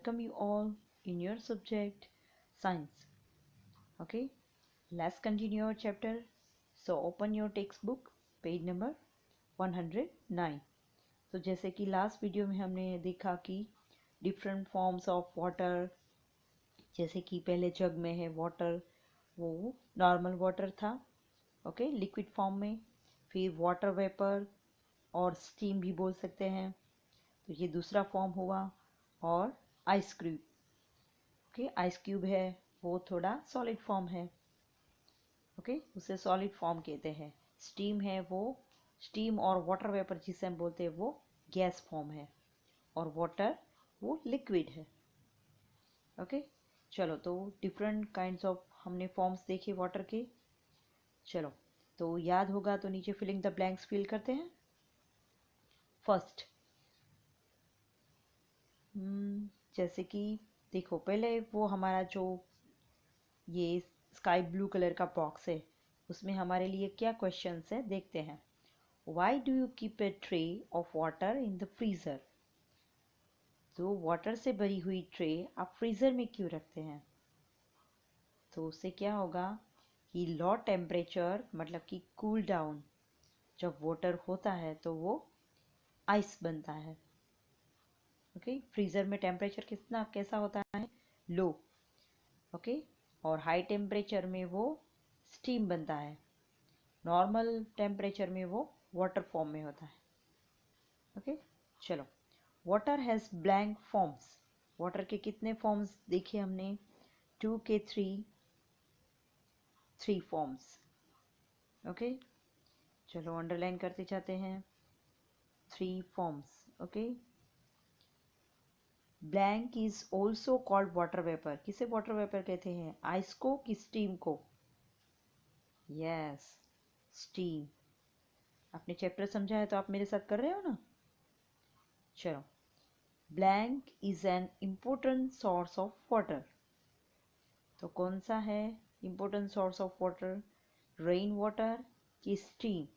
welcome you all in your subject science. Okay, let's continue our chapter. So open your textbook, page number 109. तो जैसे कि last video में हमने देखा कि डिफरेंट फॉर्म्स ऑफ वाटर, जैसे कि पहले जग में है वाटर, वो नॉर्मल वाटर था, ओके, लिक्विड फॉर्म में। फिर वाटर वेपर और स्टीम भी बोल सकते हैं, तो ये दूसरा फॉर्म हुआ। और ice cube, okay, ice cube है वो थोड़ा सॉलिड फॉर्म है, ओके, उसे सॉलिड फॉर्म कहते हैं। स्टीम है वो, स्टीम और वाटर वेपर जिसे हम बोलते हैं वो गैस फॉर्म है, और वाटर वो लिक्विड है। ओके, चलो, तो डिफरेंट काइंड्स ऑफ हमने फॉर्म्स देखे वाटर के। चलो, तो याद होगा तो नीचे फिलिंग द ब्लैंक्स फिल करते हैं। फर्स्ट, जैसे कि देखो, पहले वो हमारा जो ये स्काई ब्लू कलर का बॉक्स है, उसमें हमारे लिए क्या क्वेश्चंस है देखते हैं। Why do you keep a tray of water in the freezer? तो वाटर से भरी हुई ट्रे आप फ्रीज़र में क्यों रखते हैं? तो उससे क्या होगा कि लो टेम्परेचर मतलब कि कूल डाउन, जब वाटर होता है तो वो आइस बनता है। ओके, फ्रीज़र में टेम्परेचर कितना कैसा होता है? लो, ओके, और हाई टेम्परेचर में वो स्टीम बनता है, नॉर्मल टेम्परेचर में वो वाटर फॉर्म में होता है। ओके, चलो, water has blank forms. Water के कितने फॉर्म्स देखे हमने? 2 के 3 फॉर्म्स। ओके, चलो अंडरलाइन करते जाते हैं। 3 forms, okay. Blank is also called water vapour. किसे वाटर वेपर कहते हैं? आइस को कि स्टीम को? Yes, steam. आपने चैप्टर समझा है तो आप मेरे साथ कर रहे हो ना? चलो, blank is an important source of water. तो कौन सा है important source of water? Rain water कि स्टीम?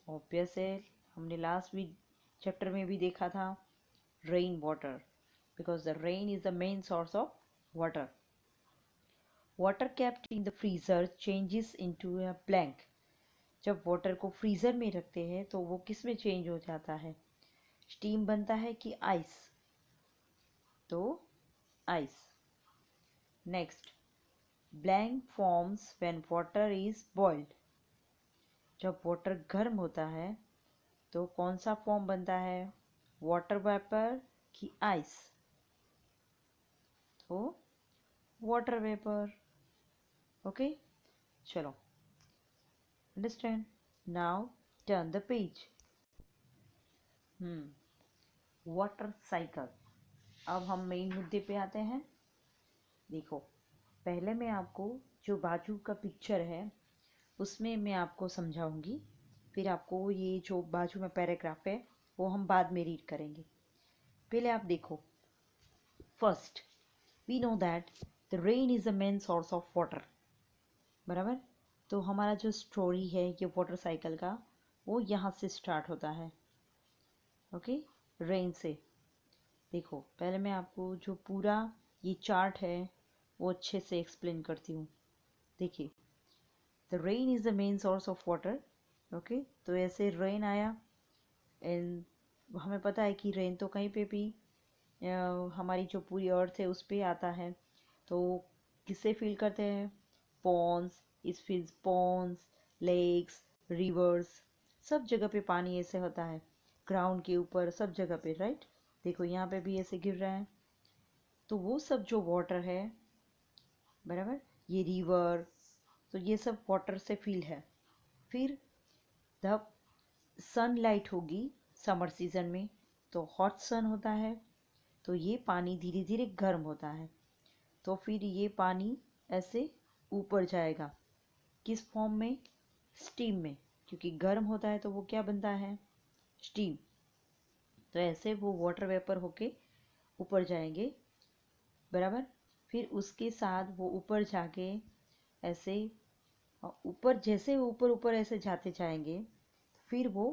ऑब्वियस है, हमने लास्ट वीक चैप्टर में भी देखा था, rain water, because the rain is the main source of water. Water kept in the freezer changes into a blank। जब water को freezer में रखते हैं तो वो किस में चेंज हो जाता है? स्टीम बनता है कि आइस? तो ice. Next, blank forms when water is boiled. जब वाटर गर्म होता है तो कौन सा फॉर्म बनता है? वाटर वेपर कि आइस? तो वाटर वेपर। ओके, चलो, understand. Now turn the page. Water cycle. अब हम मेन मुद्दे पे आते हैं। देखो, पहले मैं आपको जो बाजू का पिक्चर है उसमें मैं आपको समझाऊंगी, फिर आपको ये जो बाजू में पैराग्राफ है वो हम बाद में रीड करेंगे। पहले आप देखो, first, we know that the rain is the main source of water. बराबर, तो हमारा जो स्टोरी है ये वाटर साइकिल का, वो यहाँ से स्टार्ट होता है। ओके, रेन से। देखो, पहले मैं आपको जो पूरा ये चार्ट है वो अच्छे से एक्सप्लेन करती हूँ। देखिए, the rain is the main source of water. Okay, तो ऐसे रेन आया, एंड हमें पता है कि रेन तो कहीं पे भी हमारी जो पूरी अर्थ है उस पे आता है, तो किससे फील करते हैं? पॉन्ड्स, इस फील्स पॉन्ड्स, लेक्स, रिवर्स, सब जगह पे पानी ऐसे होता है, ग्राउंड के ऊपर सब जगह पे, राइट? देखो यहाँ पे भी ऐसे गिर रहा है, तो वो सब जो वाटर है, बराबर, ये रिवर, तो ये सब वाटर से फील है। फिर द सनलाइट होगी समर सीजन में, तो हॉट सन होता है, तो ये पानी धीरे धीरे गर्म होता है, तो फिर ये पानी ऐसे ऊपर जाएगा, किस फॉर्म में? स्टीम में, क्योंकि गर्म होता है तो वो क्या बनता है? स्टीम। तो ऐसे वो वाटर वेपर होके ऊपर जाएंगे, बराबर। फिर उसके साथ वो ऊपर जाके ऐसे ऊपर, जैसे ऊपर ऊपर ऐसे जाते जाएंगे, फिर वो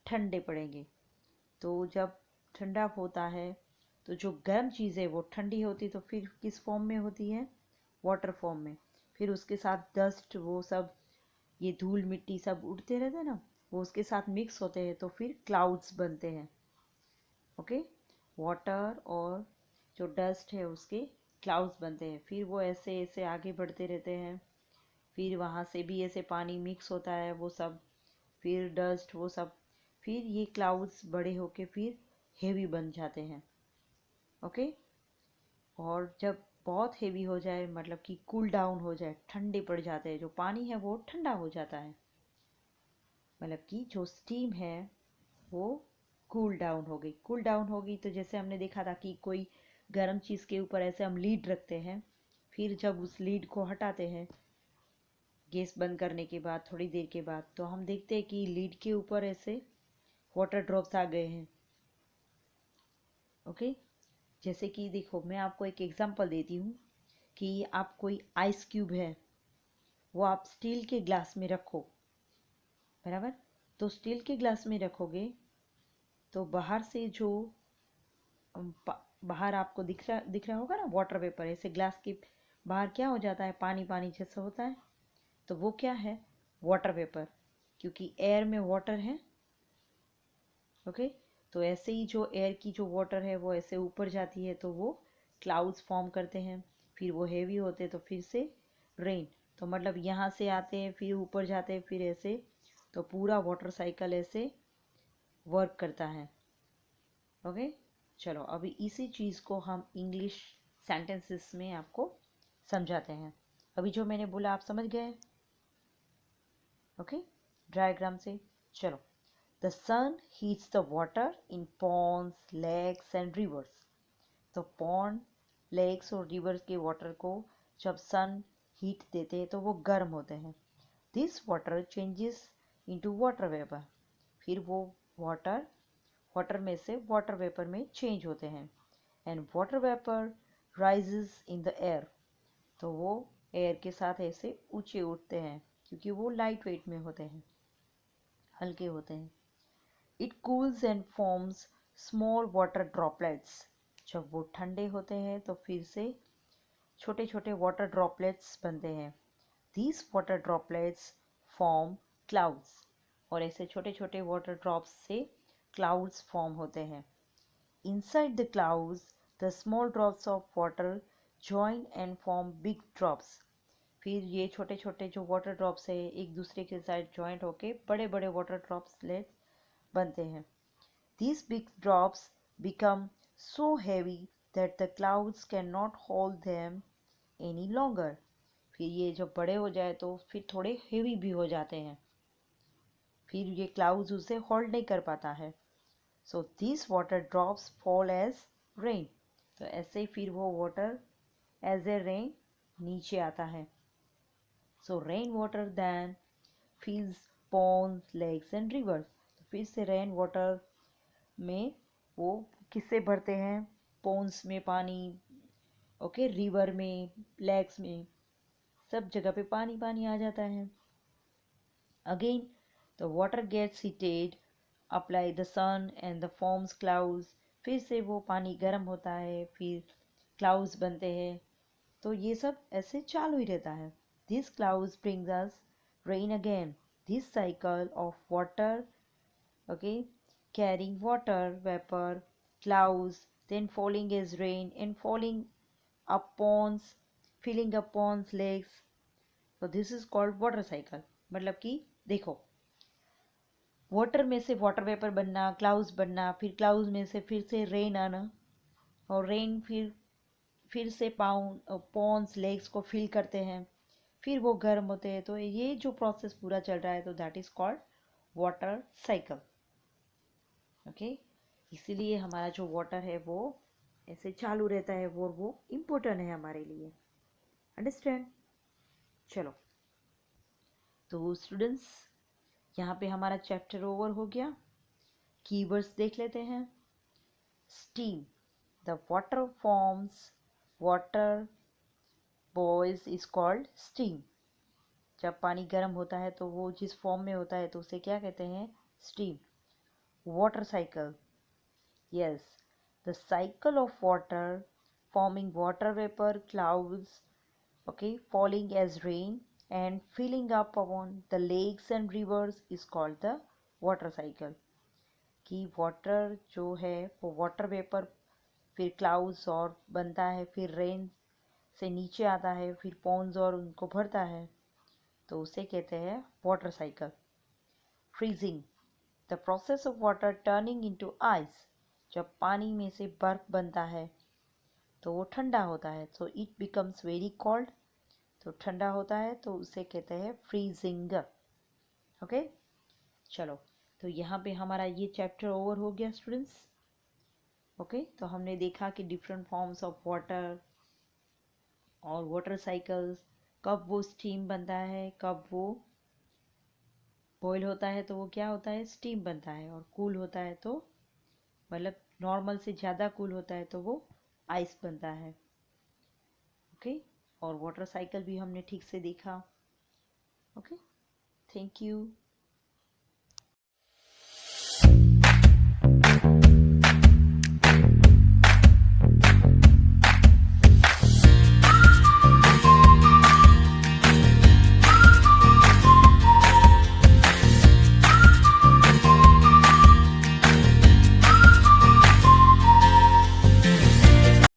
ठंडे पड़ेंगे। तो जब ठंडा होता है तो जो गर्म चीज़ है वो ठंडी होती तो फिर किस फॉर्म में होती है? वाटर फॉर्म में। फिर उसके साथ डस्ट वो सब, ये धूल मिट्टी सब उड़ते रहते हैं ना, वो उसके साथ मिक्स होते हैं तो फिर क्लाउड्स बनते हैं। ओके, वाटर और जो डस्ट है उसके क्लाउड्स बनते हैं। फिर वो ऐसे ऐसे आगे बढ़ते रहते हैं, फिर वहाँ से भी ऐसे पानी मिक्स होता है वो सब, फिर डस्ट वो सब, फिर ये क्लाउड्स बड़े होके फिर हेवी बन जाते हैं। ओके, और जब बहुत हेवी हो जाए, मतलब कि कूल डाउन हो जाए, ठंडे पड़ जाते हैं, जो पानी है वो ठंडा हो जाता है, मतलब कि जो स्टीम है वो कूल डाउन हो गई। कूल डाउन होगी तो जैसे हमने देखा था कि कोई गर्म चीज़ के ऊपर ऐसे हम लीड रखते हैं, फिर जब उस लीड को हटाते हैं गैस बंद करने के बाद थोड़ी देर के बाद, तो हम देखते हैं कि लीड के ऊपर ऐसे वाटर ड्रॉप्स आ गए हैं। ओके, जैसे कि देखो मैं आपको एक एग्जांपल देती हूँ कि आप कोई आइस क्यूब है वो आप स्टील के ग्लास में रखो, बराबर। तो स्टील के ग्लास में रखोगे तो बाहर से जो बाहर आपको दिख रहा होगा ना वाटर वेपर, ऐसे ग्लास के बाहर क्या हो जाता है, पानी पानी जैसा होता है, तो वो क्या है? वाटर वेपर, क्योंकि एयर में वाटर है। ओके, तो ऐसे ही जो एयर की जो वाटर है वो ऐसे ऊपर जाती है तो वो क्लाउड्स फॉर्म करते हैं, फिर वो हेवी होते हैं तो फिर से रेन। तो मतलब यहाँ से आते हैं फिर ऊपर जाते हैं फिर ऐसे, तो पूरा वाटर साइकिल ऐसे वर्क करता है। ओके, चलो अभी इसी चीज़ को हम इंग्लिश सेंटेंसेस में आपको समझाते हैं। अभी जो मैंने बोला आप समझ गए? ओके, डायग्राम से चलो। The sun heats the water in ponds, lakes and rivers. तो पॉन्ड, लेक्स और रिवर्स के वाटर को जब सन हीट देते हैं तो वो गर्म होते हैं। This water changes into water vapour. फिर वो वाटर वाटर में से वाटर वेपर में चेंज होते हैं। And water vapour rises in the air. तो वो एयर के साथ ऐसे ऊंचे उठते हैं क्योंकि वो लाइट वेट में होते हैं, हल्के होते हैं। It cools and forms small water droplets. जब वो ठंडे होते हैं तो फिर से छोटे छोटे वाटर ड्रॉपलेट्स बनते हैं। These water droplets form clouds. और ऐसे छोटे छोटे वाटर ड्रॉप्स से क्लाउड्स फॉर्म होते हैं। Inside the clouds the small drops of water join and form big drops. फिर ये छोटे छोटे जो वाटर ड्रॉप्स है एक दूसरे के साथ जॉइंट होके बड़े बड़े वाटर ड्रॉप्स बनते हैं। These big drops become so heavy that the clouds cannot hold them any longer. फिर ये जब बड़े हो जाए तो फिर थोड़े हेवी भी हो जाते हैं, फिर ये क्लाउड्स उसे होल्ड नहीं कर पाता है। सो these water drops fall as rain. तो ऐसे ही फिर वो वाटर एज ए रेन नीचे आता है। सो rain water then fills ponds, lakes and rivers. तो फिर से रेन वाटर में वो किससे भरते हैं? पोन्स में पानी, ओके, रिवर में, लेक्स में, सब जगह पे पानी पानी आ जाता है। Again the water gets heated, apply the sun and the forms clouds. फिर से वो पानी गर्म होता है, फिर क्लाउड्स बनते हैं। तो ये सब ऐसे चालू ही रहता है। This clouds brings us rain again. This cycle of water, okay, carrying water vapor, clouds, then falling as rain and falling up ponds, filling up ponds, lakes. So this is called water cycle. मतलब कि देखो, water में से water vapour बनना, clouds बनना, फिर clouds में से फिर से रेन आना, और रेन फिर से पॉन्ड्स, लेक्स को फिल करते हैं, फिर वो गर्म होते हैं। तो ये जो प्रोसेस पूरा चल रहा है तो that is called water cycle. Okay, इसीलिए हमारा जो वाटर है वो ऐसे चालू रहता है वो इम्पोर्टेंट है हमारे लिए। अंडरस्टैंड? चलो, तो स्टूडेंट्स यहाँ पे हमारा चैप्टर ओवर हो गया। कीवर्ड्स देख लेते हैं। Steam, the water forms, water boys is called steam. जब पानी गर्म होता है तो वो जिस फॉर्म में होता है तो उसे क्या कहते हैं? Steam. Water cycle, yes, the cycle of water forming water vapor clouds, okay, falling as rain and filling up upon the lakes and rivers is called the water cycle. कि वाटर जो है वो वाटर वेपर फिर clouds और बनता है, फिर rain से नीचे आता है, फिर पॉन्ड्स और उनको भरता है, तो उसे कहते हैं water cycle. Freezing, the process of water turning into ice. जब पानी में से बर्फ बनता है तो वो ठंडा होता है, तो इट बिकम्स वेरी कोल्ड. तो ठंडा होता है तो उसे कहते हैं फ्रीजिंग. ओके, चलो, तो यहाँ पे हमारा ये चैप्टर ओवर हो गया स्टूडेंट्स. ओके, तो हमने देखा कि डिफरेंट फॉर्म्स ऑफ वाटर और वाटर साइकिल्स, कब वो स्टीम बनता है, कब वो बॉयल होता है तो वो क्या होता है, स्टीम बनता है, और कूल होता है तो मतलब नॉर्मल से ज़्यादा कूल होता है तो वो आइस बनता है. ओके, और वाटर साइकिल भी हमने ठीक से देखा. Okay, thank you.